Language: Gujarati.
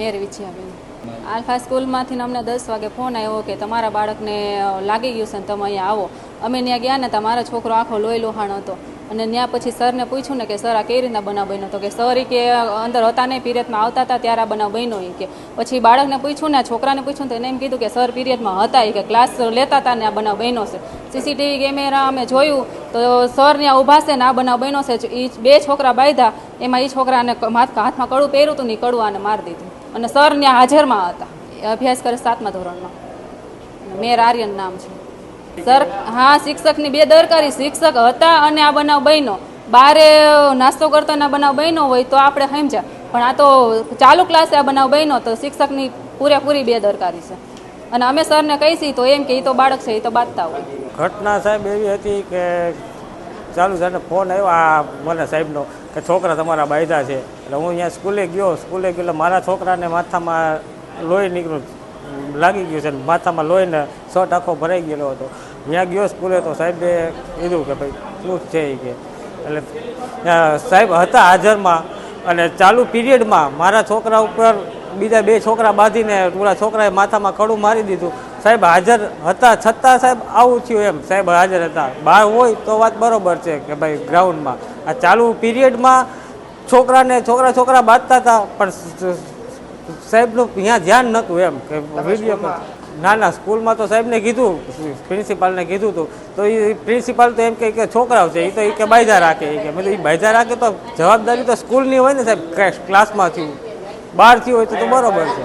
મેર વિછ્યાબેન આલ્ફા સ્કૂલમાંથી અમને 10 વાગે ફોન આવ્યો કે તમારા બાળકને લાગી ગયું છે ને તમે અહીંયા આવો. અમે ત્યાં ગયા ને તમારો છોકરો આખો લોહી લોહાણ હતો. અને ત્યાં પછી સરને પૂછ્યું ને કે સર આ કઈ રીતના બનાવ બન્યો તો કે સર કે અંદર હતા નહીં, પીરિયડમાં આવતા હતા ત્યારે આ બનાવ બન્યો. કે પછી બાળકને પૂછ્યું ને છોકરાને પૂછ્યું તો એને એમ કીધું કે સર પીરિયડમાં હતા, કે ક્લાસ લેતા હતા ને આ બનાવ બન્યો છે. સીસીટીવી કેમેરા અમે જોયું તો સર ત્યાં ઊભા છે ને આ બનાવ બન્યો છે. એ 2 છોકરા બાંધ્યા, એમાં એ છોકરાને હાથમાં કડું પહેર્યું હતું ને કડું આને મારી દીધું. અને સર ત્યાં હાજરમાં હતા. અભ્યાસ કરે 7મા ધોરણમાં. મેર આર્યન નામ છે સર. હા, શિક્ષકની બેદરકારી. શિક્ષક હતા અને આ બનાવ બન્યો. બારે નાસ્તો કરતો ના બનાવ બન્યો હોય તો આપણે સમજ્યા, પણ આ તો ચાલુ ક્લાસે આ બનાવ બન્યો તો શિક્ષકની પૂરેપૂરી બેદરકારી છે. અને અમે સરને કહીશી તો એમ કે એ તો બાળક છે, એ તો બાંધતા હોય. ઘટના સાહેબ એવી હતી કે ચાલુ છે ફોન આવ્યો આ મને સાહેબનો કે છોકરા તમારા બાંધ્યા છે. એટલે હું અહીંયા સ્કૂલે ગયો એટલે મારા છોકરાને માથામાં લોહી નીકળ્યું લાગી ગયું છે, માથામાં લોહીને શર્ટ આખો ભરાઈ ગયેલો હતો. ત્યાં ગયો સ્કૂલે તો સાહેબે કીધું કે ભાઈ શું છે એ કે. એટલે સાહેબ હતા હાજરમાં અને ચાલુ પીરિયડમાં મારા છોકરા ઉપર બીજા 2 છોકરા બાંધીને પૂરા છોકરાએ માથામાં કડું મારી દીધું. સાહેબ હાજર હતા છતાં સાહેબ આવું થયું એમ. સાહેબ હાજર હતા. બહાર હોય તો વાત બરોબર છે કે ભાઈ ગ્રાઉન્ડમાં, આ ચાલુ પીરિયડમાં છોકરા બાંધતા હતા પણ સાહેબનું અહીંયા ધ્યાન નહોતું એમ કે વિડીયો. ના સ્કૂલમાં તો સાહેબને કીધું, પ્રિન્સિપાલને કીધું હતું તો એ પ્રિન્સિપાલ તો એમ કે છોકરાઓ છે એ તો કે બાંધ્યા રાખે. એ કે મેં એ બાંધ્યા રાખે તો જવાબદારી તો સ્કૂલની હોય ને સાહેબ. ક્લાસમાં થયું, બહાર થયું હોય તો બરોબર છે.